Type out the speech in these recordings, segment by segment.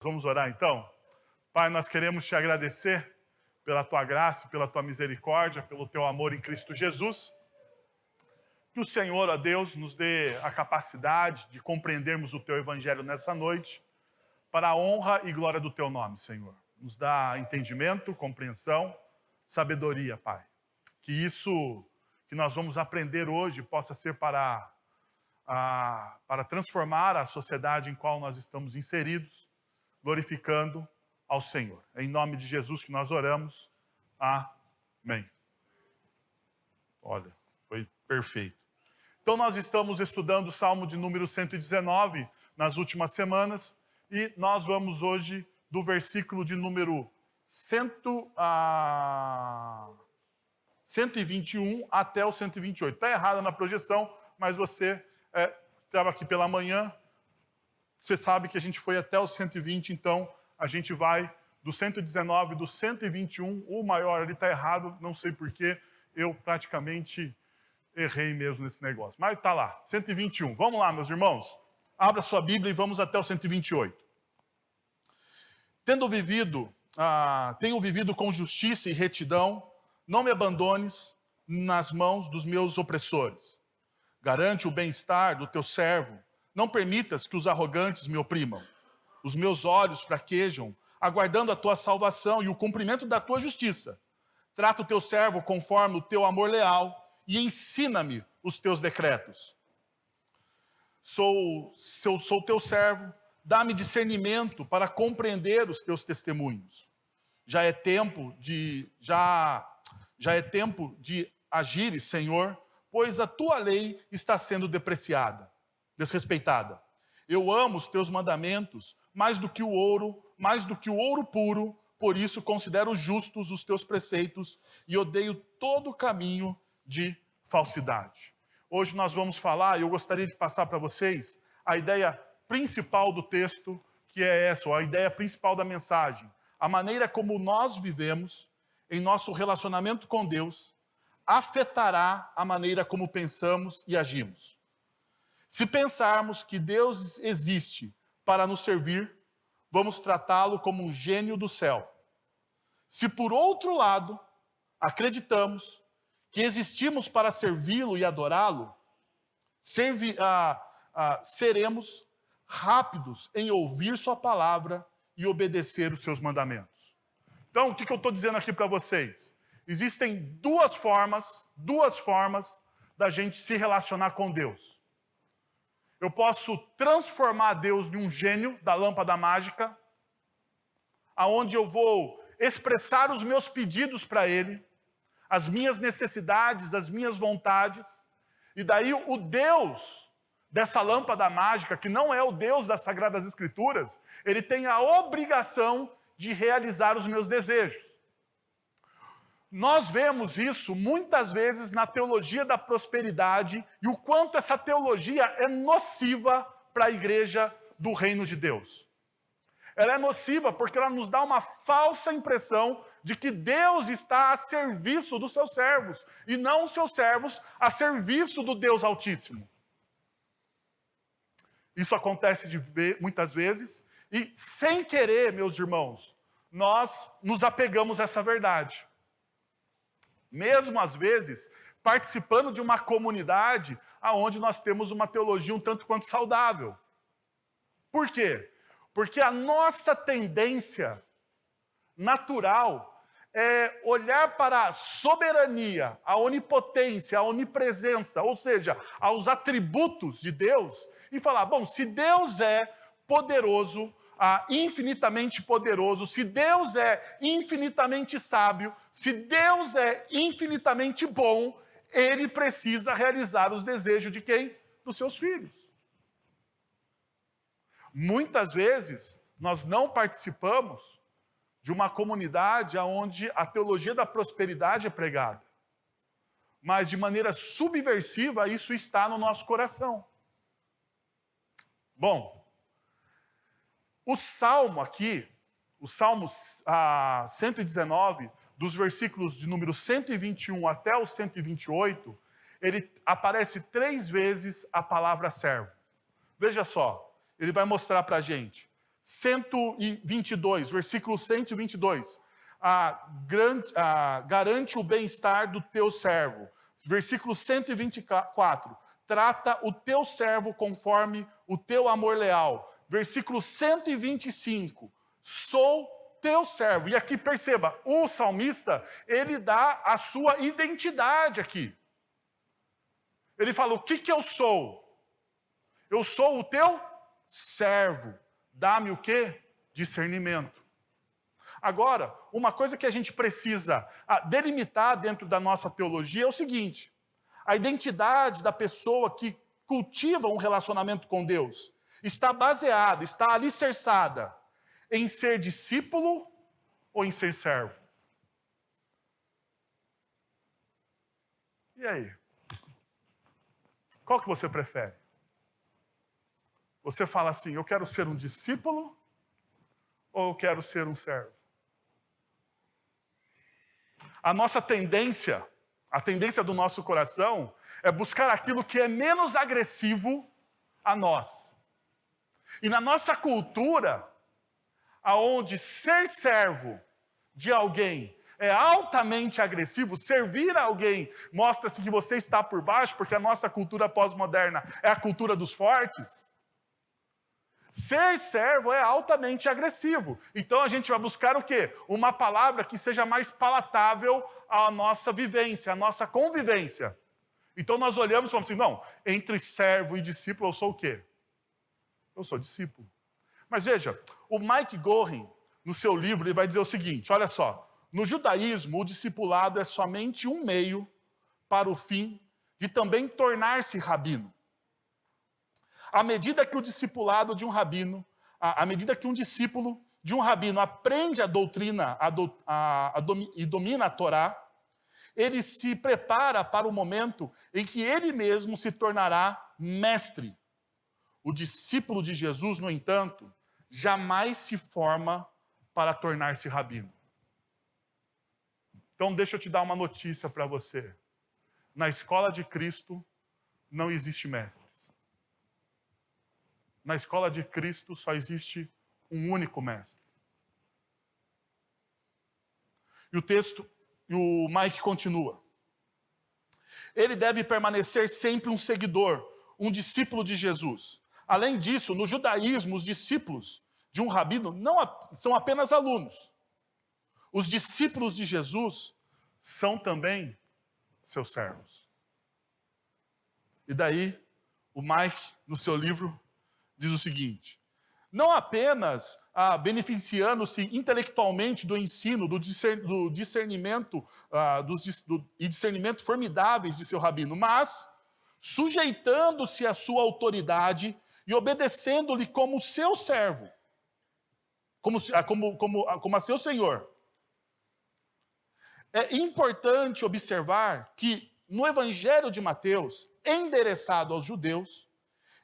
Vamos orar então? Pai, nós queremos te agradecer pela tua graça, pela tua misericórdia, pelo teu amor em Cristo Jesus. Que o Senhor, ó Deus, nos dê a capacidade de compreendermos o teu evangelho nessa noite, para a honra e glória do teu nome, Senhor. Nos dá entendimento, compreensão, sabedoria, Pai. Que isso que nós vamos aprender hoje possa ser para transformar a sociedade em qual nós estamos inseridos, glorificando ao Senhor. É em nome de Jesus que nós oramos. Amém. Olha, foi perfeito. Então nós estamos estudando o Salmo de número 119 nas últimas semanas e nós vamos hoje do versículo de número 121 até o 128. Está errada na projeção, mas você estava aqui pela manhã, você sabe que a gente foi até o 120, então a gente vai do 119, do 121, o maior ali está errado, não sei porquê, eu praticamente errei mesmo nesse negócio. Mas está lá, 121. Vamos lá, meus irmãos. Abra sua Bíblia e vamos até o 128. Tenho vivido com justiça e retidão, não me abandones nas mãos dos meus opressores. Garante o bem-estar do teu servo. Não permitas que os arrogantes me oprimam. Os meus olhos fraquejam, aguardando a tua salvação e o cumprimento da tua justiça. Trata o teu servo conforme o teu amor leal e ensina-me os teus decretos. Sou teu servo, dá-me discernimento para compreender os teus testemunhos. Já é tempo de agires, Senhor, pois a tua lei está sendo desrespeitada. Eu amo os teus mandamentos mais do que o ouro puro, por isso considero justos os teus preceitos e odeio todo caminho de falsidade. Hoje nós vamos falar, e eu gostaria de passar para vocês a ideia principal do texto, que é essa, a ideia principal da mensagem. A maneira como nós vivemos em nosso relacionamento com Deus afetará a maneira como pensamos e agimos. Se pensarmos que Deus existe para nos servir, vamos tratá-lo como um gênio do céu. Se, por outro lado, acreditamos que existimos para servi-lo e adorá-lo, seremos rápidos em ouvir sua palavra e obedecer os seus mandamentos. Então, o que eu estou dizendo aqui para vocês? Existem duas formas da gente se relacionar com Deus. Eu posso transformar Deus em um gênio da lâmpada mágica, aonde eu vou expressar os meus pedidos para Ele, as minhas necessidades, as minhas vontades, e daí o Deus dessa lâmpada mágica, que não é o Deus das Sagradas Escrituras, ele tem a obrigação de realizar os meus desejos. Nós vemos isso muitas vezes na teologia da prosperidade e o quanto essa teologia é nociva para a igreja do reino de Deus. Ela é nociva porque ela nos dá uma falsa impressão de que Deus está a serviço dos seus servos e não os seus servos a serviço do Deus Altíssimo. Isso acontece muitas vezes e, sem querer, meus irmãos, nós nos apegamos a essa verdade. Mesmo às vezes, participando de uma comunidade onde nós temos uma teologia um tanto quanto saudável. Por quê? Porque a nossa tendência natural é olhar para a soberania, a onipotência, a onipresença, ou seja, aos atributos de Deus, e falar, bom, se Deus é poderoso, infinitamente poderoso, se Deus é infinitamente sábio, se Deus é infinitamente bom, Ele precisa realizar os desejos de quem? Dos seus filhos. Muitas vezes, nós não participamos de uma comunidade onde a teologia da prosperidade é pregada. Mas, de maneira subversiva, isso está no nosso coração. Bom, o Salmo aqui, o Salmo 119, dos versículos de número 121 até o 128, ele aparece 3 vezes a palavra servo. Veja só, ele vai mostrar para a gente. 122, versículo 122. Garante o bem-estar do teu servo. Versículo 124. Trata o teu servo conforme o teu amor leal. Versículo 125. Sou teu servo. E aqui perceba, o salmista, ele dá a sua identidade aqui. Ele fala, o que eu sou? Eu sou o teu servo. Dá-me o quê? Discernimento. Agora, uma coisa que a gente precisa delimitar dentro da nossa teologia é o seguinte: a identidade da pessoa que cultiva um relacionamento com Deus está baseada, está alicerçada em ser discípulo ou em ser servo? E aí? Qual que você prefere? Você fala assim, eu quero ser um discípulo ou eu quero ser um servo? A nossa tendência, a tendência do nosso coração é buscar aquilo que é menos agressivo a nós. E na nossa cultura, aonde ser servo de alguém é altamente agressivo, servir a alguém mostra-se que você está por baixo, porque a nossa cultura pós-moderna é a cultura dos fortes. Ser servo é altamente agressivo. Então a gente vai buscar o quê? Uma palavra que seja mais palatável à nossa vivência, à nossa convivência. Então nós olhamos e falamos assim, não, entre servo e discípulo eu sou o quê? Eu sou discípulo. Mas veja, o Mike Gorin, no seu livro, ele vai dizer o seguinte, olha só, no judaísmo o discipulado é somente um meio para o fim de também tornar-se rabino. À medida que o discipulado de um rabino, à medida que um discípulo de um rabino aprende a doutrina e domina a Torá, ele se prepara para o momento em que ele mesmo se tornará mestre. O discípulo de Jesus, no entanto, jamais se forma para tornar-se rabino. Então, deixa eu te dar uma notícia para você. Na escola de Cristo, não existe mestres. Na escola de Cristo, só existe um único mestre. E o texto, e o Mike continua. Ele deve permanecer sempre um seguidor, um discípulo de Jesus. Além disso, no judaísmo, os discípulos de um rabino não são apenas alunos. Os discípulos de Jesus são também seus servos. E daí, o Mike, no seu livro, diz o seguinte, não apenas beneficiando-se intelectualmente do ensino, do discernimento e discernimento formidáveis de seu rabino, mas sujeitando-se à sua autoridade e obedecendo-lhe como seu servo, como a seu senhor. É importante observar que no Evangelho de Mateus, endereçado aos judeus,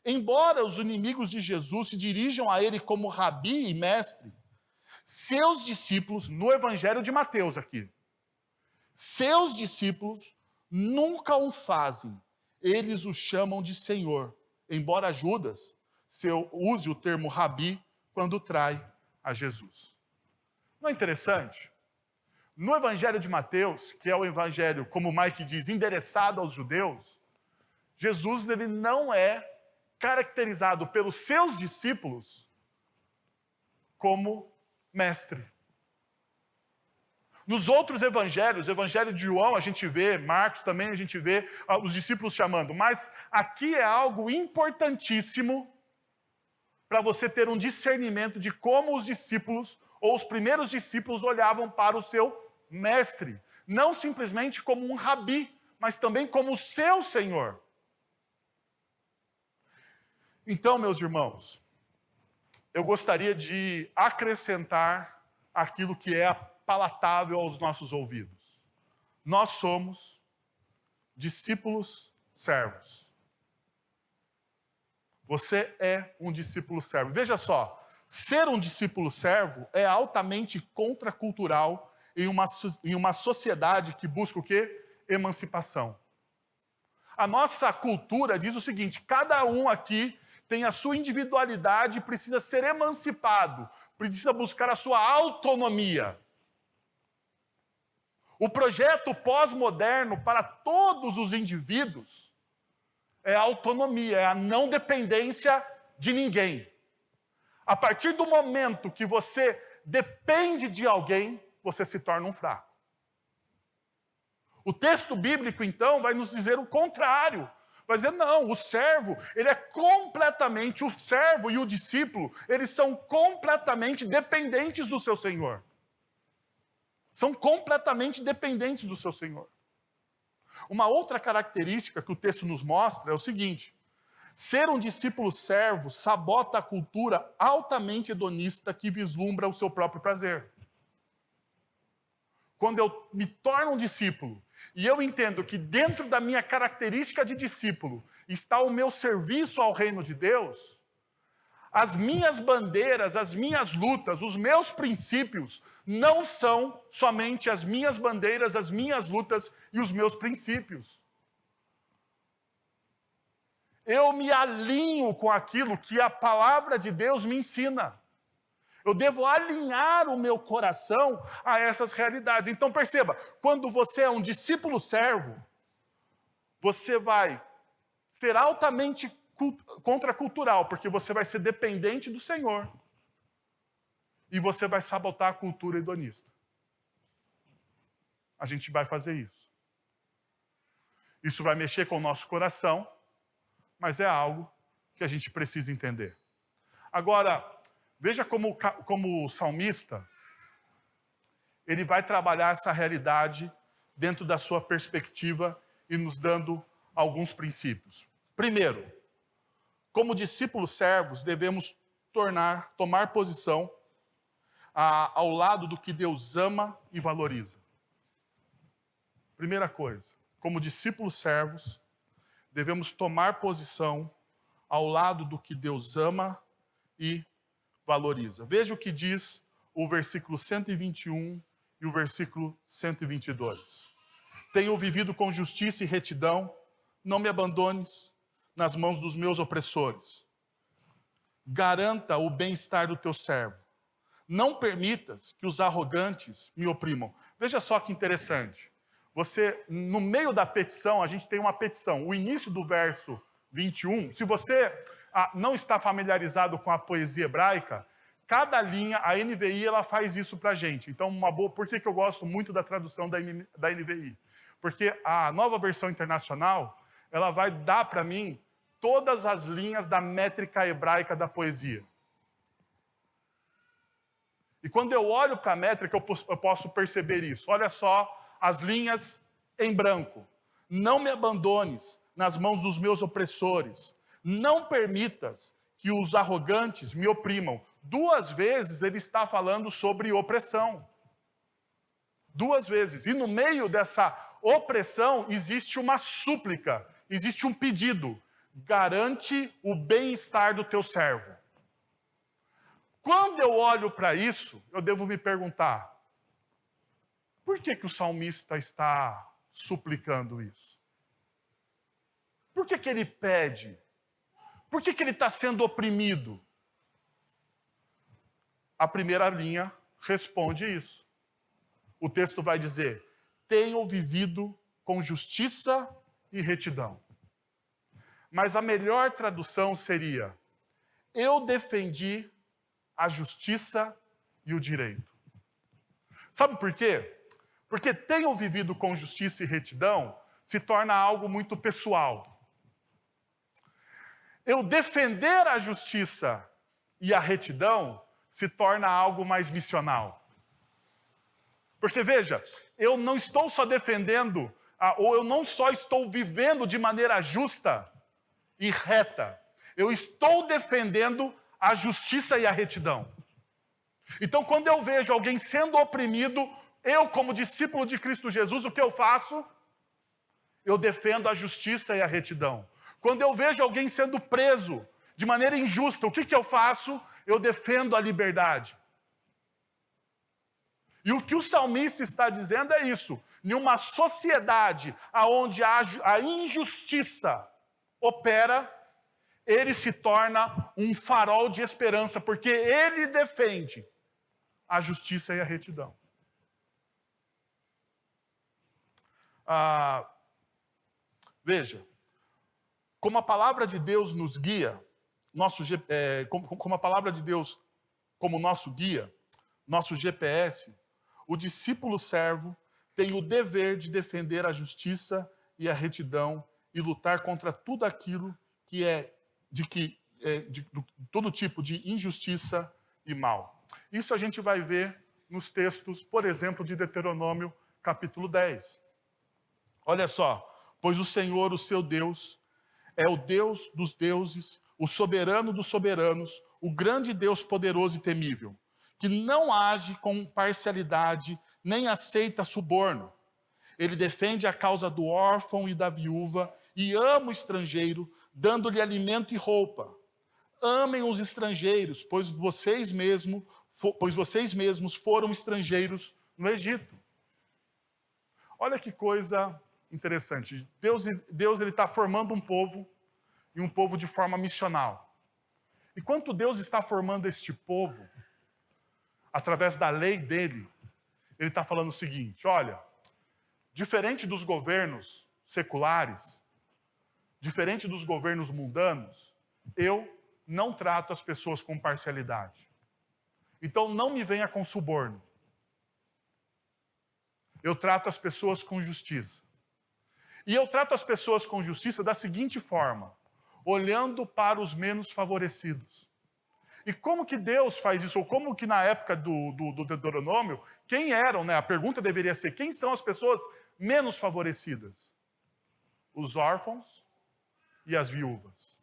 embora os inimigos de Jesus se dirijam a ele como rabi e mestre, seus discípulos, no Evangelho de Mateus aqui, seus discípulos nunca o fazem, eles o chamam de Senhor, embora Judas use o termo rabi quando trai a Jesus. Não é interessante? No Evangelho de Mateus, que é o Evangelho, como o Mike diz, endereçado aos judeus, Jesus ele não é caracterizado pelos seus discípulos como mestre. Nos outros evangelhos, o evangelho de João a gente vê, Marcos também a gente vê os discípulos chamando, mas aqui é algo importantíssimo para você ter um discernimento de como os discípulos, ou os primeiros discípulos, olhavam para o seu mestre. Não simplesmente como um rabi, mas também como o seu Senhor. Então, meus irmãos, eu gostaria de acrescentar aquilo que é palatável aos nossos ouvidos. Nós somos discípulos servos. Você é um discípulo servo. Veja só, ser um discípulo servo é altamente contracultural em uma sociedade que busca o quê? Emancipação. A nossa cultura diz o seguinte, cada um aqui tem a sua individualidade e precisa ser emancipado, precisa buscar a sua autonomia. O projeto pós-moderno para todos os indivíduos é a autonomia, é a não dependência de ninguém. A partir do momento que você depende de alguém, você se torna um fraco. O texto bíblico, então, vai nos dizer o contrário. Vai dizer, não, o servo, ele é completamente, o servo e o discípulo, eles são completamente dependentes do seu Senhor. São completamente dependentes do seu Senhor. Uma outra característica que o texto nos mostra é o seguinte: ser um discípulo servo sabota a cultura altamente hedonista que vislumbra o seu próprio prazer. Quando eu me torno um discípulo e eu entendo que dentro da minha característica de discípulo está o meu serviço ao reino de Deus, as minhas bandeiras, as minhas lutas, os meus princípios não são somente as minhas bandeiras, as minhas lutas e os meus princípios. Eu me alinho com aquilo que a palavra de Deus me ensina. Eu devo alinhar o meu coração a essas realidades. Então perceba, quando você é um discípulo servo, você vai ser altamente contracultural, porque você vai ser dependente do Senhor. E você vai sabotar a cultura hedonista. A gente vai fazer isso. Isso vai mexer com o nosso coração, mas é algo que a gente precisa entender. Agora, veja como o salmista, ele vai trabalhar essa realidade dentro da sua perspectiva e nos dando alguns princípios. Primeiro, como discípulos servos, devemos tomar posição ao lado do que Deus ama e valoriza. Primeira coisa, como discípulos servos, devemos tomar posição ao lado do que Deus ama e valoriza. Veja o que diz o versículo 121 e o versículo 122. Tenho vivido com justiça e retidão, não me abandones nas mãos dos meus opressores. Garanta o bem-estar do teu servo. Não permitas que os arrogantes me oprimam. Veja só que interessante. Você, no meio da petição, a gente tem uma petição. O início do verso 21, se você não está familiarizado com a poesia hebraica, cada linha, a NVI, ela faz isso para a gente. Então, por que eu gosto muito da tradução da NVI? Porque a nova versão internacional, ela vai dar para mim todas as linhas da métrica hebraica da poesia. E quando eu olho para a métrica, eu posso perceber isso. Olha só as linhas em branco. Não me abandones nas mãos dos meus opressores. Não permitas que os arrogantes me oprimam. 2 vezes ele está falando sobre opressão. 2 vezes. E no meio dessa opressão existe uma súplica, existe um pedido. Garante o bem-estar do teu servo. Quando eu olho para isso, eu devo me perguntar, por que o salmista está suplicando isso? Por que ele pede? Por que ele está sendo oprimido? A primeira linha responde isso. O texto vai dizer, tenho vivido com justiça e retidão. Mas a melhor tradução seria, eu defendi a justiça e o direito. Sabe por quê? Porque tenho vivido com justiça e retidão se torna algo muito pessoal. Eu defender a justiça e a retidão se torna algo mais missional. Porque veja, eu não estou só defendendo, ou eu não só estou vivendo de maneira justa e reta, eu estou defendendo a justiça e a retidão. Então, quando eu vejo alguém sendo oprimido, eu, como discípulo de Cristo Jesus, o que eu faço? Eu defendo a justiça e a retidão. Quando eu vejo alguém sendo preso de maneira injusta, o que eu faço? Eu defendo a liberdade. E o que o salmista está dizendo é isso. Em uma sociedade onde a injustiça opera, ele se torna um farol de esperança, porque ele defende a justiça e a retidão. Veja, como a palavra de Deus nos guia, como a palavra de Deus como nosso guia, nosso GPS, o discípulo servo tem o dever de defender a justiça e a retidão e lutar contra tudo aquilo que é de todo tipo de injustiça e mal. Isso a gente vai ver nos textos, por exemplo, de Deuteronômio, capítulo 10. Olha só, pois o Senhor, o seu Deus, é o Deus dos deuses, o soberano dos soberanos, o grande Deus poderoso e temível, que não age com parcialidade, nem aceita suborno. Ele defende a causa do órfão e da viúva e ama o estrangeiro, dando-lhe alimento e roupa. Amem os estrangeiros, pois vocês mesmos foram estrangeiros no Egito. Olha que coisa interessante. Deus ele está formando um povo, e um povo de forma missional. Enquanto Deus está formando este povo, através da lei dele, ele está falando o seguinte: olha, diferente dos governos seculares, diferente dos governos mundanos, eu não trato as pessoas com parcialidade. Então não me venha com suborno. Eu trato as pessoas com justiça. E eu trato as pessoas com justiça da seguinte forma: olhando para os menos favorecidos. E como que Deus faz isso? Ou como que na época do Deuteronômio, quem eram, né? A pergunta deveria ser: quem são as pessoas menos favorecidas? Os órfãos e as viúvas.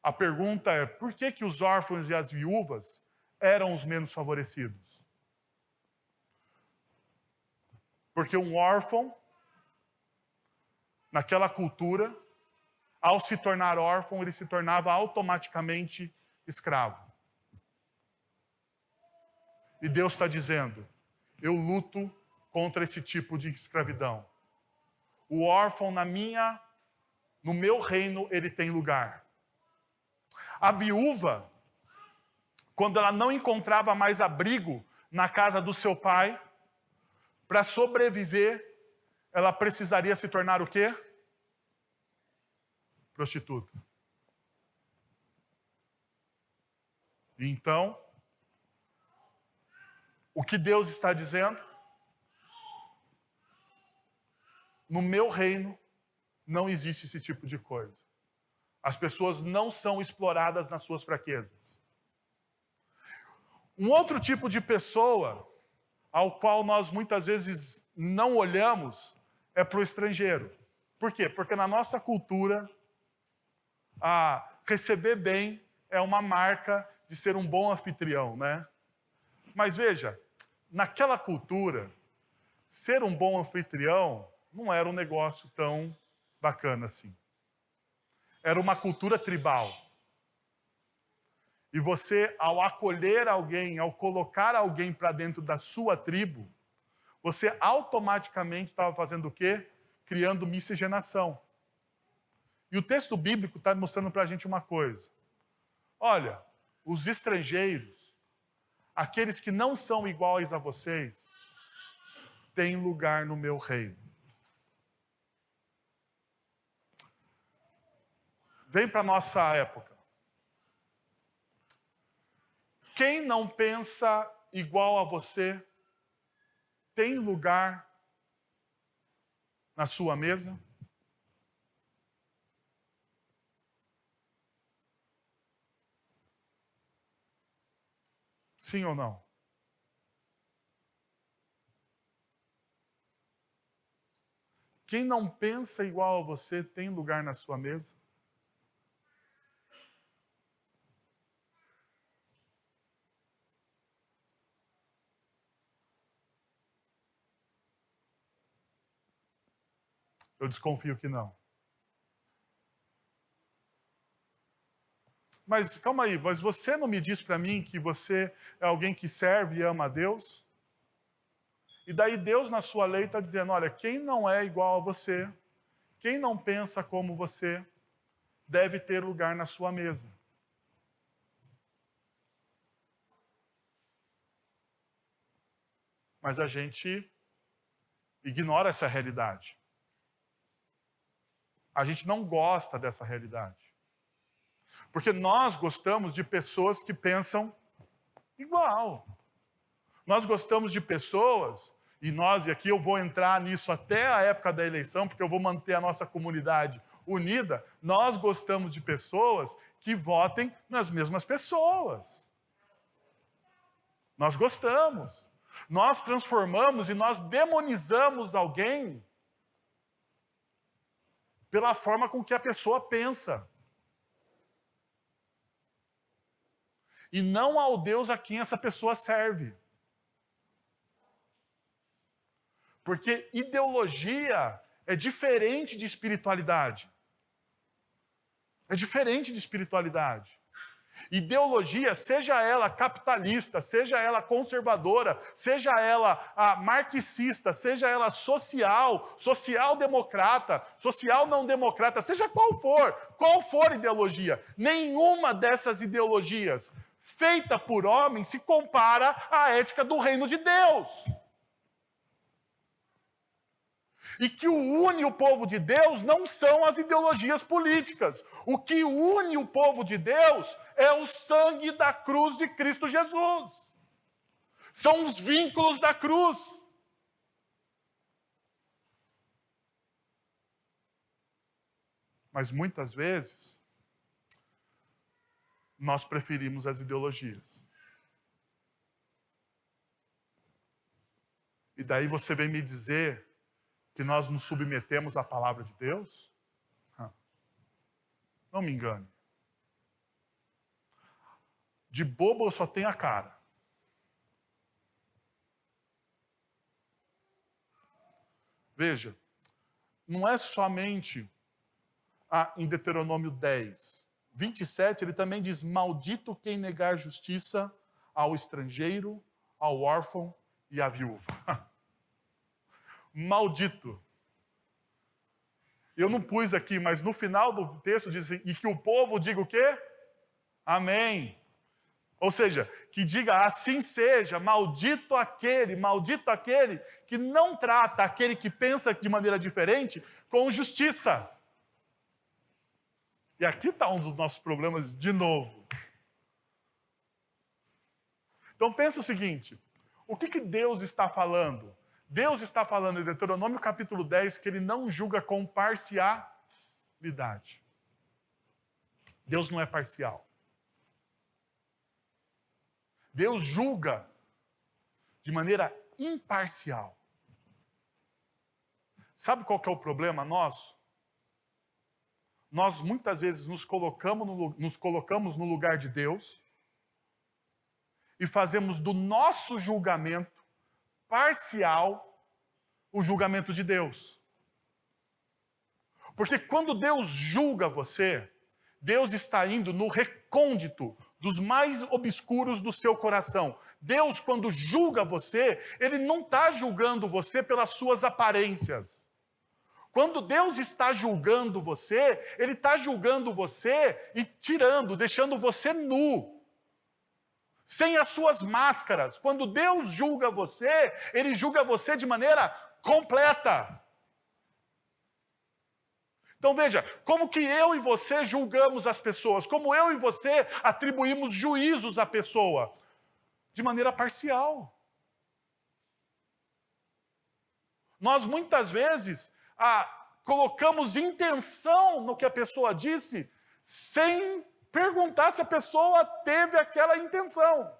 A pergunta é: por que que os órfãos e as viúvas eram os menos favorecidos? Porque um órfão, naquela cultura, ao se tornar órfão, ele se tornava automaticamente escravo. E Deus está dizendo: eu luto contra esse tipo de escravidão. O órfão no meu reino, ele tem lugar. A viúva, quando ela não encontrava mais abrigo na casa do seu pai, para sobreviver, ela precisaria se tornar o quê? Prostituta. Então, o que Deus está dizendo? No meu reino não existe esse tipo de coisa. As pessoas não são exploradas nas suas fraquezas. Um outro tipo de pessoa ao qual nós muitas vezes não olhamos é para o estrangeiro. Por quê? Porque na nossa cultura, receber bem é uma marca de ser um bom anfitrião, né? Mas veja, naquela cultura, ser um bom anfitrião não era um negócio tão bacana assim. Era uma cultura tribal. E você, ao acolher alguém, ao colocar alguém para dentro da sua tribo, você automaticamente estava fazendo o quê? Criando miscigenação. E o texto bíblico está mostrando para a gente uma coisa. Olha, os estrangeiros, aqueles que não são iguais a vocês, têm lugar no meu reino. Vem para a nossa época. Quem não pensa igual a você tem lugar na sua mesa? Sim ou não? Quem não pensa igual a você tem lugar na sua mesa? Eu desconfio que não. Mas calma aí, mas você não me diz para mim que você é alguém que serve e ama a Deus? E daí Deus na sua lei está dizendo: olha, quem não é igual a você, quem não pensa como você, deve ter lugar na sua mesa. Mas a gente ignora essa realidade. A gente não gosta dessa realidade. Porque nós gostamos de pessoas que pensam igual. Nós gostamos de pessoas, e aqui eu vou entrar nisso até a época da eleição, porque eu vou manter a nossa comunidade unida. Nós gostamos de pessoas que votem nas mesmas pessoas. Nós gostamos. Nós transformamos e nós demonizamos alguém pela forma com que a pessoa pensa. E não ao Deus a quem essa pessoa serve. Porque ideologia é diferente de espiritualidade. É diferente de espiritualidade. Ideologia, seja ela capitalista, seja ela conservadora, seja ela marxista, seja ela social-democrata, social não democrata, seja qual for ideologia, nenhuma dessas ideologias feita por homens se compara à ética do reino de Deus. E que o une o povo de Deus não são as ideologias políticas. O que une o povo de Deus é o sangue da cruz de Cristo Jesus. São os vínculos da cruz. Mas muitas vezes, nós preferimos as ideologias. E daí você vem me dizer que nós nos submetemos à palavra de Deus? Não me engane. De bobo eu só tenho a cara. Veja, não é somente em Deuteronômio 10, 27, ele também diz: maldito quem negar justiça ao estrangeiro, ao órfão e à viúva. Maldito. Eu não pus aqui, mas no final do texto diz assim, e que o povo diga o quê? Amém. Ou seja, que diga assim seja, maldito aquele que não trata aquele que pensa de maneira diferente com justiça. E aqui está um dos nossos problemas de novo. Então pensa o seguinte, o que Deus está falando? Deus está falando em Deuteronômio capítulo 10 que ele não julga com parcialidade. Deus não é parcial. Deus julga de maneira imparcial. Sabe qual que é o problema nosso? Nós muitas vezes nos colocamos no lugar de Deus e fazemos do nosso julgamento parcial o julgamento de Deus. Porque quando Deus julga você, Deus está indo no recôndito dos mais obscuros do seu coração. Deus, quando julga você, Ele não está julgando você pelas suas aparências. Quando Deus está julgando você, Ele está julgando você e deixando você nu. Sem as suas máscaras. Quando Deus julga você, Ele julga você de maneira completa. Então veja, como que eu e você julgamos as pessoas, como eu e você atribuímos juízos à pessoa? De maneira parcial. Nós muitas vezes colocamos intenção no que a pessoa disse, sem perguntar se a pessoa teve aquela intenção.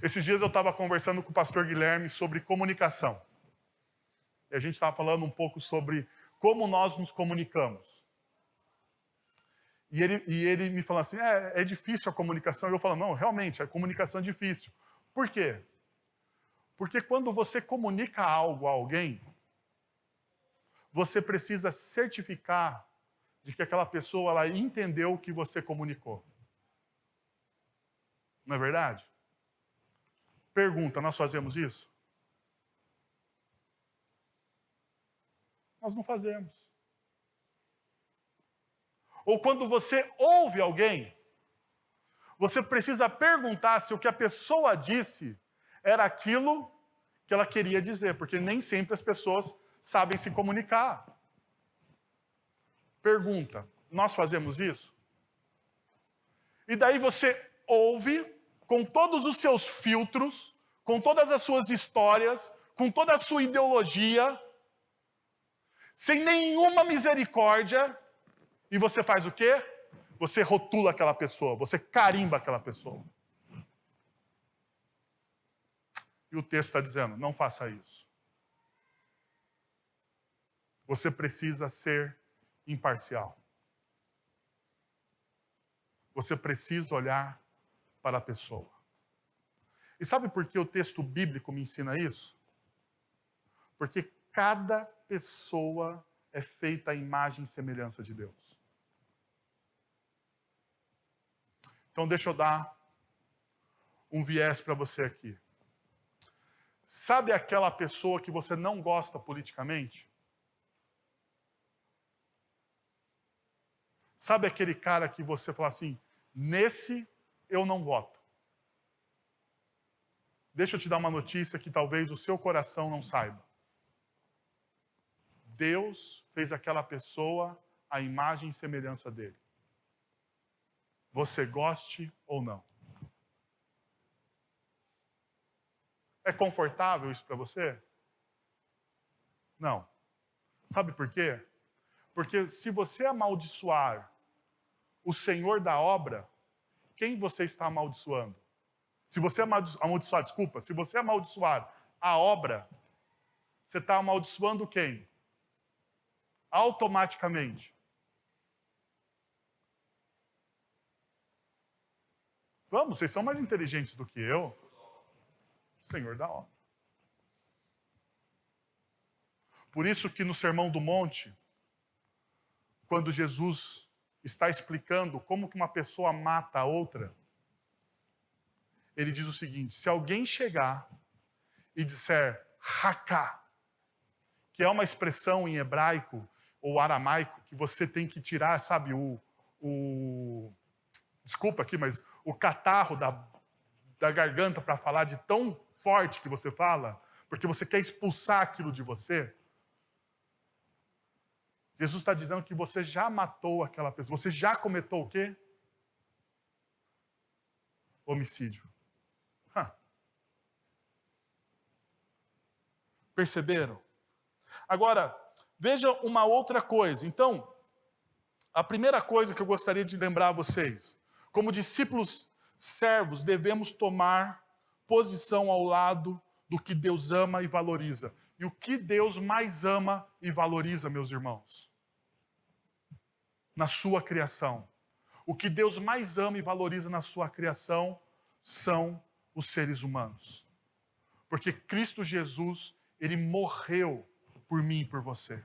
Esses dias eu estava conversando com o pastor Guilherme sobre comunicação. E a gente estava falando um pouco sobre como nós nos comunicamos. E ele me falou assim, é difícil a comunicação. E eu falo, não, realmente, a comunicação é difícil. Por quê? Porque quando você comunica algo a alguém, você precisa certificar de que aquela pessoa ela entendeu o que você comunicou. Não é verdade? Pergunta, nós fazemos isso? nós não fazemos. Ou quando você ouve alguém, você precisa perguntar se o que a pessoa disse era aquilo que ela queria dizer, porque nem sempre as pessoas sabem se comunicar. Pergunta, nós fazemos isso? E daí você ouve com todos os seus filtros, com todas as suas histórias, com toda a sua ideologia, sem nenhuma misericórdia, e você faz o quê? Você rotula aquela pessoa, você carimba aquela pessoa. E o texto está dizendo, não faça isso. Você precisa ser imparcial. Você precisa olhar para a pessoa. E sabe por que o texto bíblico me ensina isso? Porque cada pessoa é feita à imagem e semelhança de Deus. Então deixa eu dar um viés para você aqui. Sabe aquela pessoa que você não gosta politicamente? Sabe aquele cara que você fala assim, nesse eu não voto? Deixa eu te dar uma notícia que talvez o seu coração não saiba. Deus fez aquela pessoa à imagem e semelhança dele. Você goste ou não. É confortável isso para você? Não. Sabe por quê? Porque se você amaldiçoar o Senhor da obra, quem você está amaldiçoando? Se você se você amaldiçoar a obra, você está amaldiçoando quem? Automaticamente. Vamos, vocês são mais inteligentes do que eu. Senhor da obra. Por isso que no Sermão do Monte, quando Jesus está explicando como que uma pessoa mata a outra, ele diz o seguinte, se alguém chegar e disser haká, que é uma expressão em hebraico ou aramaico, que você tem que tirar, sabe, desculpa aqui, mas o catarro da garganta para falar de tão forte que você fala, porque você quer expulsar aquilo de você. Jesus está dizendo que você já matou aquela pessoa. Você já cometeu o quê? Homicídio. Perceberam? Agora, veja uma outra coisa. Então, a primeira coisa que eu gostaria de lembrar a vocês, como discípulos servos, devemos tomar posição ao lado do que Deus ama e valoriza. E o que Deus mais ama e valoriza, meus irmãos? Na sua criação. O que Deus mais ama e valoriza na sua criação são os seres humanos. Porque Cristo Jesus, ele morreu por mim e por você.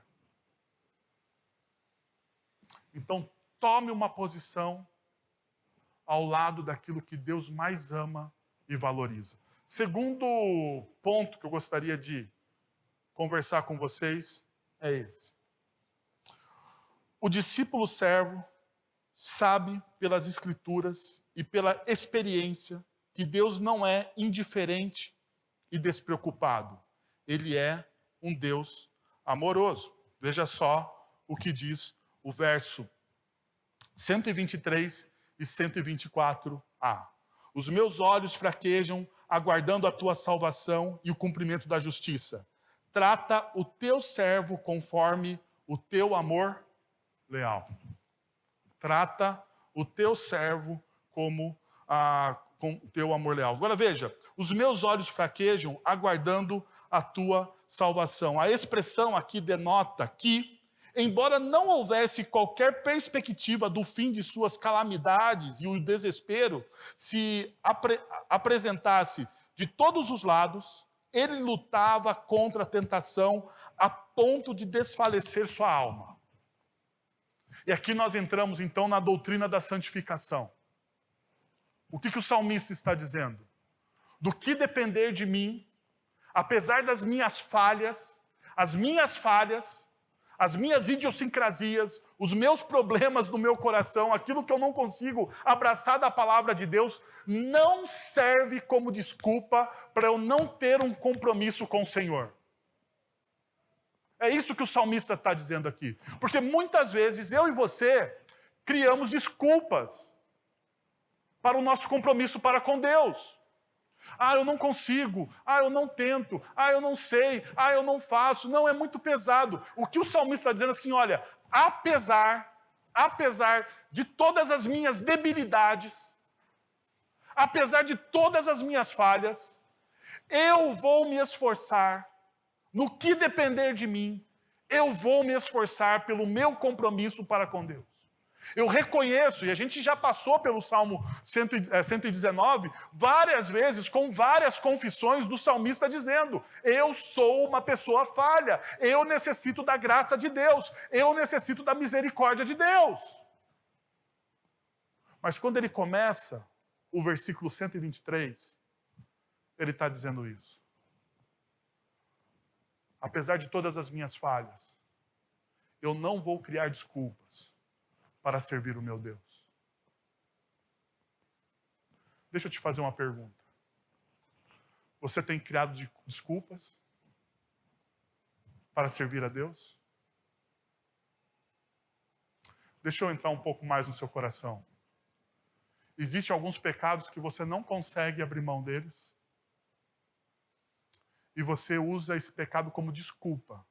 Então, tome uma posição ao lado daquilo que Deus mais ama e valoriza. Segundo ponto que eu gostaria de conversar com vocês é esse. O discípulo servo sabe pelas Escrituras e pela experiência que Deus não é indiferente e despreocupado. Ele é um Deus amoroso. Veja só o que diz o verso 123 e 124a. Os meus olhos fraquejam, aguardando a tua salvação e o cumprimento da justiça. Trata o teu servo conforme o teu amor leal. Trata o teu servo com o teu amor leal. Agora veja, os meus olhos fraquejam, aguardando a tua salvação. A expressão aqui denota que, embora não houvesse qualquer perspectiva do fim de suas calamidades e o desespero se apresentasse de todos os lados, ele lutava contra a tentação a ponto de desfalecer sua alma. E aqui nós entramos então na doutrina da santificação. O que o salmista está dizendo? Do que depender de mim, apesar das minhas falhas, as minhas falhas, as minhas idiosincrasias, os meus problemas no meu coração, aquilo que eu não consigo abraçar da palavra de Deus, não serve como desculpa para eu não ter um compromisso com o Senhor. É isso que o salmista está dizendo aqui. Porque muitas vezes eu e você criamos desculpas para o nosso compromisso para com Deus. Ah, eu não consigo. Ah, eu não tento. Ah, eu não sei. Ah, eu não faço. Não, é muito pesado. O que o salmista está dizendo assim, olha, apesar de todas as minhas debilidades, apesar de todas as minhas falhas, eu vou me esforçar, no que depender de mim, eu vou me esforçar pelo meu compromisso para com Deus. Eu reconheço, e a gente já passou pelo Salmo 119, várias vezes, com várias confissões do salmista dizendo, eu sou uma pessoa falha, eu necessito da graça de Deus, eu necessito da misericórdia de Deus. Mas quando ele começa o versículo 123, ele está dizendo isso. Apesar de todas as minhas falhas, eu não vou criar desculpas para servir o meu Deus. Deixa eu te fazer uma pergunta. Você tem criado desculpas para servir a Deus? Deixa eu entrar um pouco mais no seu coração. Existem alguns pecados que você não consegue abrir mão deles? E você usa esse pecado como desculpa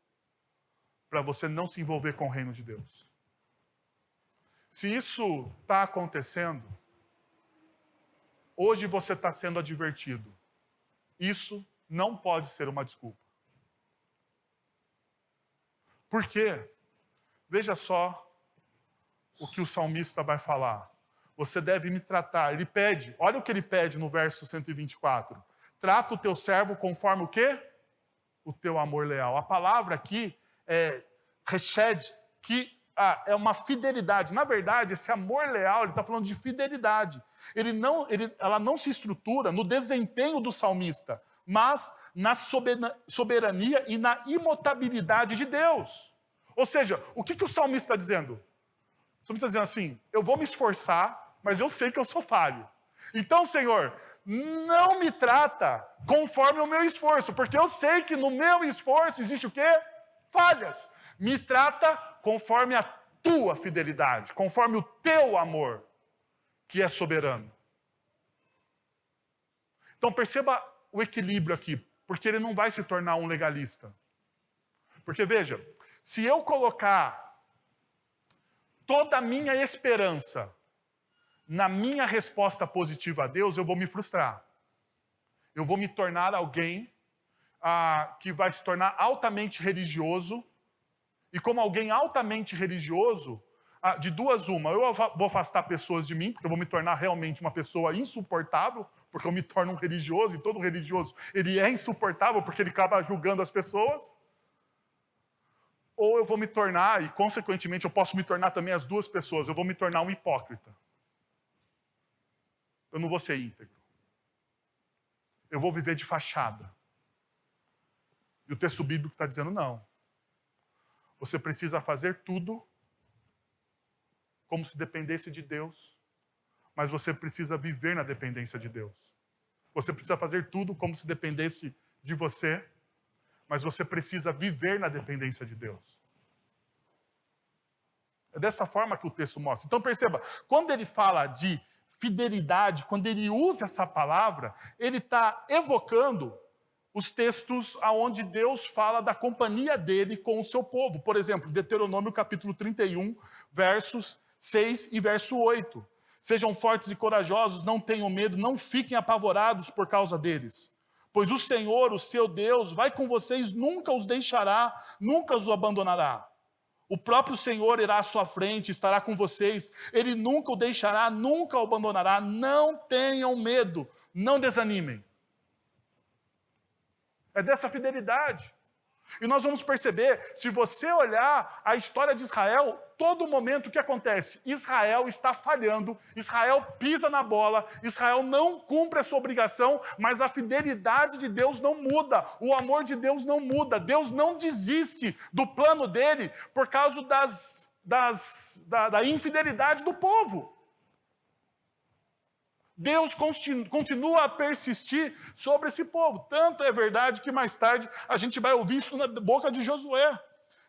para você não se envolver com o reino de Deus. Se isso está acontecendo, hoje você está sendo advertido. Isso não pode ser uma desculpa. Por quê? Veja só o que o salmista vai falar. Você deve me tratar. Ele pede, olha o que ele pede no verso 124. Trata o teu servo conforme o quê? O teu amor leal. A palavra aqui é reshed, que é uma fidelidade. Na verdade, esse amor leal, ele está falando de fidelidade. Ela não se estrutura no desempenho do salmista, mas na soberania e na imutabilidade de Deus. Ou seja, o que o salmista está dizendo? O salmista está dizendo assim, eu vou me esforçar, mas eu sei que eu sou falho. Então, Senhor, não me trata conforme o meu esforço, porque eu sei que no meu esforço existe o quê? Falhas. Me trata conforme a tua fidelidade, conforme o teu amor, que é soberano. Então perceba o equilíbrio aqui, porque ele não vai se tornar um legalista. Porque veja, se eu colocar toda a minha esperança na minha resposta positiva a Deus, eu vou me frustrar. Eu vou me tornar alguém que vai se tornar altamente religioso. E como alguém altamente religioso, de duas uma, eu vou afastar pessoas de mim, porque eu vou me tornar realmente uma pessoa insuportável, porque eu me torno um religioso, e todo religioso, ele é insuportável, porque ele acaba julgando as pessoas. Ou eu vou me tornar, e consequentemente eu posso me tornar também as duas pessoas, eu vou me tornar um hipócrita. Eu não vou ser íntegro. Eu vou viver de fachada. E o texto bíblico está dizendo não. Você precisa fazer tudo como se dependesse de Deus, mas você precisa viver na dependência de Deus. Você precisa fazer tudo como se dependesse de você, mas você precisa viver na dependência de Deus. É dessa forma que o texto mostra. Então perceba, quando ele fala de fidelidade, quando ele usa essa palavra, ele está evocando os textos onde Deus fala da companhia dele com o seu povo. Por exemplo, Deuteronômio capítulo 31, versos 6 e verso 8. Sejam fortes e corajosos, não tenham medo, não fiquem apavorados por causa deles. Pois o Senhor, o seu Deus, vai com vocês, nunca os deixará, nunca os abandonará. O próprio Senhor irá à sua frente, estará com vocês. Ele nunca o deixará, nunca o abandonará. Não tenham medo, não desanimem. É dessa fidelidade. E nós vamos perceber, se você olhar a história de Israel, todo momento o que acontece? Israel está falhando, Israel pisa na bola, Israel não cumpre a sua obrigação, mas a fidelidade de Deus não muda, o amor de Deus não muda, Deus não desiste do plano dele por causa da infidelidade do povo. Deus continua a persistir sobre esse povo. Tanto é verdade que mais tarde a gente vai ouvir isso na boca de Josué.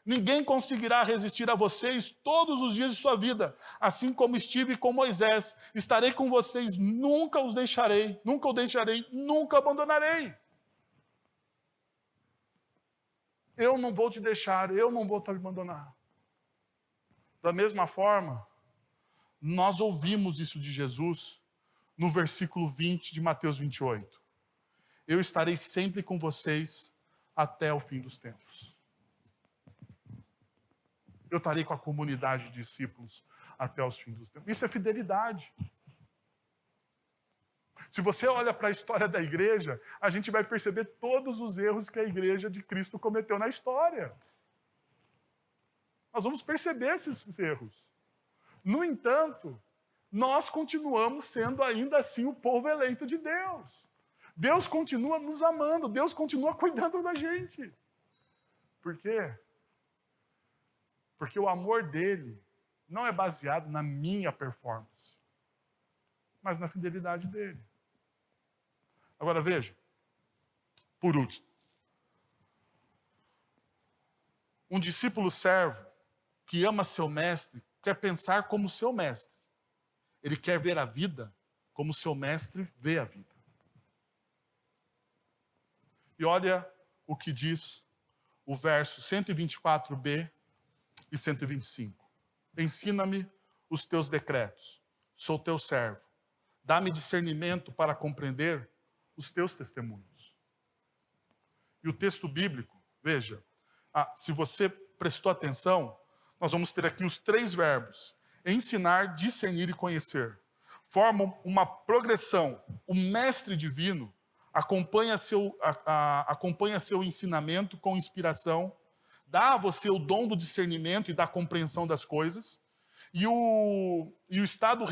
Ninguém conseguirá resistir a vocês todos os dias de sua vida. Assim como estive com Moisés, estarei com vocês, nunca os deixarei, nunca o deixarei, nunca abandonarei. Eu não vou te deixar, eu não vou te abandonar. Da mesma forma, nós ouvimos isso de Jesus no versículo 20 de Mateus 28. Eu estarei sempre com vocês até o fim dos tempos. Eu estarei com a comunidade de discípulos até os fins dos tempos. Isso é fidelidade. Se você olha para a história da igreja, a gente vai perceber todos os erros que a igreja de Cristo cometeu na história. Nós vamos perceber esses erros. No entanto, nós continuamos sendo ainda assim o povo eleito de Deus. Deus continua nos amando, Deus continua cuidando da gente. Por quê? Porque o amor dele não é baseado na minha performance, mas na fidelidade dele. Agora veja, por último, um discípulo servo que ama seu mestre quer pensar como seu mestre. Ele quer ver a vida como seu mestre vê a vida. E olha o que diz o verso 124b e 125. Ensina-me os teus decretos, sou teu servo. Dá-me discernimento para compreender os teus testemunhos. E o texto bíblico, veja, se você prestou atenção, nós vamos ter aqui os 3 verbos: ensinar, discernir e conhecer. Formam uma progressão. O mestre divino acompanha seu ensinamento com inspiração, dá a você o dom do discernimento e da compreensão das coisas, e o estado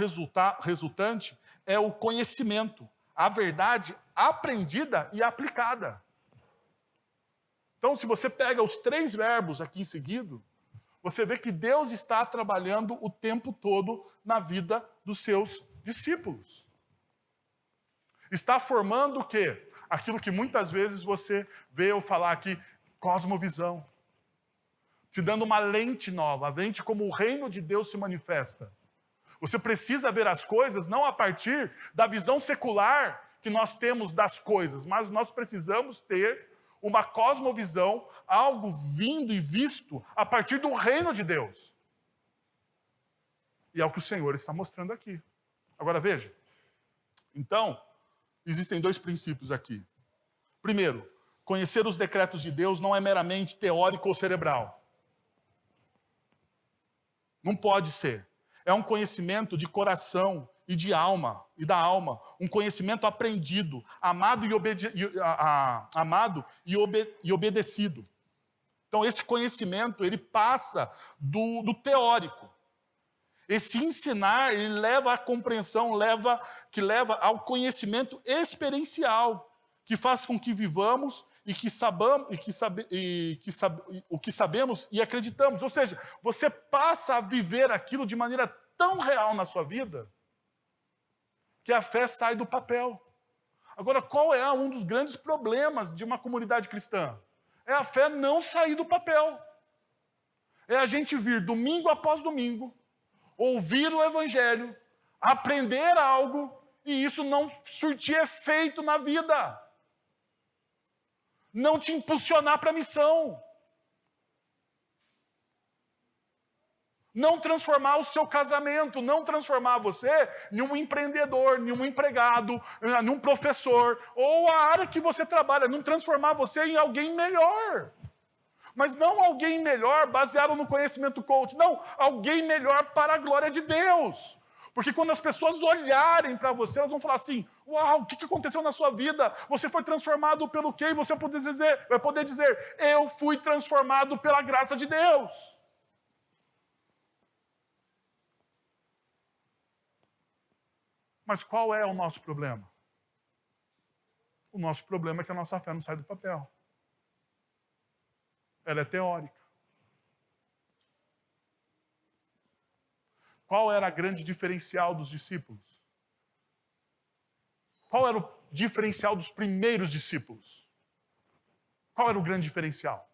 resultante é o conhecimento, a verdade aprendida e aplicada. Então, se você pega os 3 verbos aqui em seguida, você vê que Deus está trabalhando o tempo todo na vida dos seus discípulos. Está formando o quê? Aquilo que muitas vezes você vê eu falar aqui, cosmovisão. Te dando uma lente nova, a lente como o reino de Deus se manifesta. Você precisa ver as coisas não a partir da visão secular que nós temos das coisas, mas nós precisamos ter uma cosmovisão, algo vindo e visto a partir do reino de Deus. E é o que o Senhor está mostrando aqui. Agora veja. Então, existem 2 princípios aqui. Primeiro, conhecer os decretos de Deus não é meramente teórico ou cerebral. Não pode ser. É um conhecimento de coração e de alma, e da alma. Um conhecimento aprendido, amado e obedecido. Então, esse conhecimento, ele passa do teórico. Esse ensinar, ele leva à compreensão, que leva ao conhecimento experiencial, que faz com que vivamos e que o que sabemos e acreditamos. Ou seja, você passa a viver aquilo de maneira tão real na sua vida que a fé sai do papel. Agora, qual é um dos grandes problemas de uma comunidade cristã? É a fé não sair do papel. É a gente vir domingo após domingo, ouvir o evangelho, aprender algo e isso não surtir efeito na vida. Não te impulsionar para a missão. Não transformar o seu casamento, não transformar você em um empreendedor, em um empregado, em um professor, ou a área que você trabalha, não transformar você em alguém melhor. Mas não alguém melhor baseado no conhecimento coach, não, alguém melhor para a glória de Deus. Porque quando as pessoas olharem para você, elas vão falar assim: uau, o que aconteceu na sua vida? Você foi transformado pelo quê? E você vai poder dizer: eu fui transformado pela graça de Deus. Mas qual é o nosso problema? O nosso problema é que a nossa fé não sai do papel. Ela é teórica. Qual era a grande diferencial dos discípulos? Qual era o diferencial dos primeiros discípulos? Qual era o grande diferencial?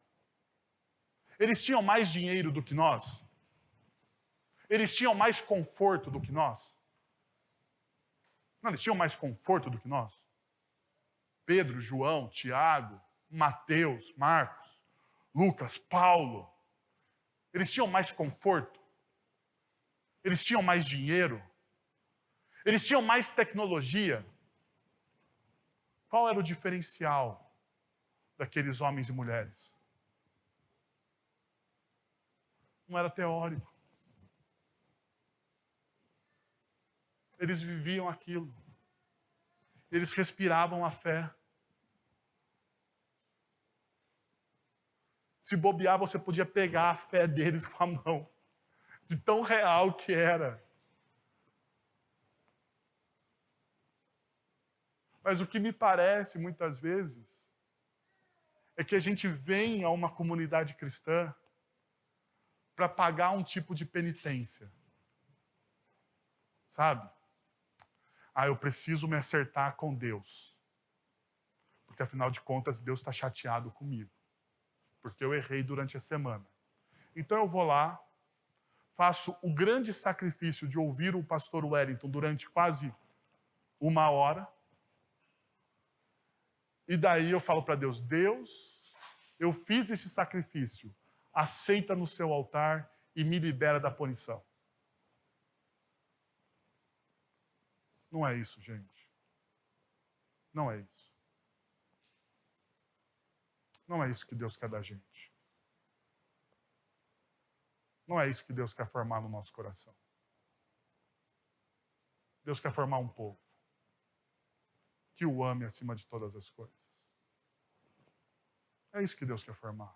Eles tinham mais dinheiro do que nós? Eles tinham mais conforto do que nós? Não, eles tinham mais conforto do que nós? Pedro, João, Tiago, Mateus, Marcos, Lucas, Paulo. Eles tinham mais conforto? Eles tinham mais dinheiro? Eles tinham mais tecnologia? Qual era o diferencial daqueles homens e mulheres? Não era teórico. Eles viviam aquilo. Eles respiravam a fé. Se bobear, você podia pegar a fé deles com a mão. De tão real que era. Mas o que me parece, muitas vezes, é que a gente vem a uma comunidade cristã para pagar um tipo de penitência. Sabe? Eu preciso me acertar com Deus. Porque, afinal de contas, Deus está chateado comigo. Porque eu errei durante a semana. Então eu vou lá, faço o grande sacrifício de ouvir o pastor Wellington durante quase 1 hora. E daí eu falo para Deus: Deus, eu fiz esse sacrifício. Aceita no seu altar e me libera da punição. Não é isso, gente. Não é isso. Não é isso que Deus quer da gente. Não é isso que Deus quer formar no nosso coração. Deus quer formar um povo que o ame acima de todas as coisas. É isso que Deus quer formar.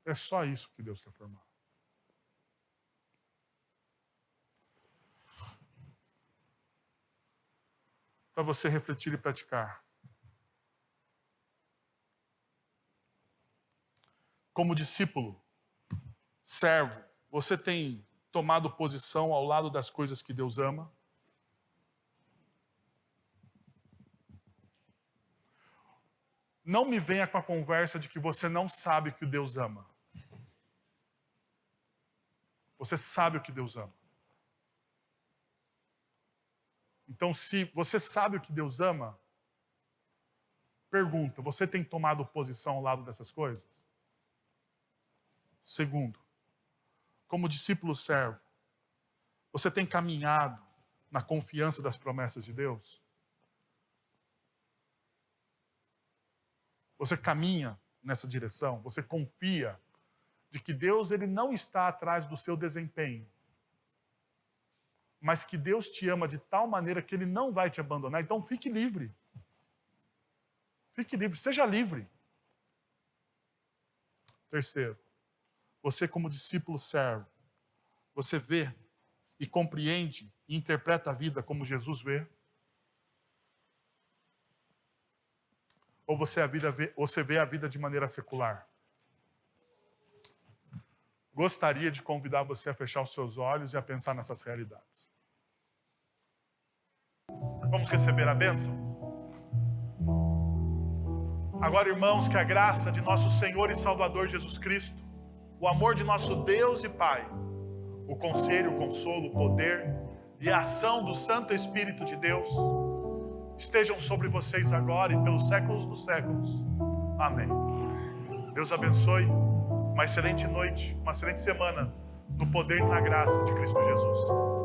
É só isso que Deus quer formar. Para você refletir e praticar. Como discípulo, servo, você tem tomado posição ao lado das coisas que Deus ama? Não me venha com a conversa de que você não sabe o que Deus ama. Você sabe o que Deus ama. Então, se você sabe o que Deus ama, pergunta: você tem tomado posição ao lado dessas coisas? Segundo, como discípulo servo, você tem caminhado na confiança das promessas de Deus? Você caminha nessa direção? Você confia de que Deus ele não está atrás do seu desempenho, mas que Deus te ama de tal maneira que Ele não vai te abandonar? Então fique livre. Fique livre, seja livre. Terceiro, você como discípulo servo, você vê e compreende e interpreta a vida como Jesus vê? Ou você vê a vida de maneira secular? Gostaria de convidar você a fechar os seus olhos e a pensar nessas realidades. Vamos receber a bênção? Agora, irmãos, que a graça de nosso Senhor e Salvador Jesus Cristo, o amor de nosso Deus e Pai, o conselho, o consolo, o poder e a ação do Santo Espírito de Deus estejam sobre vocês agora e pelos séculos dos séculos. Amém. Deus abençoe. Uma excelente noite, uma excelente semana no poder e na graça de Cristo Jesus.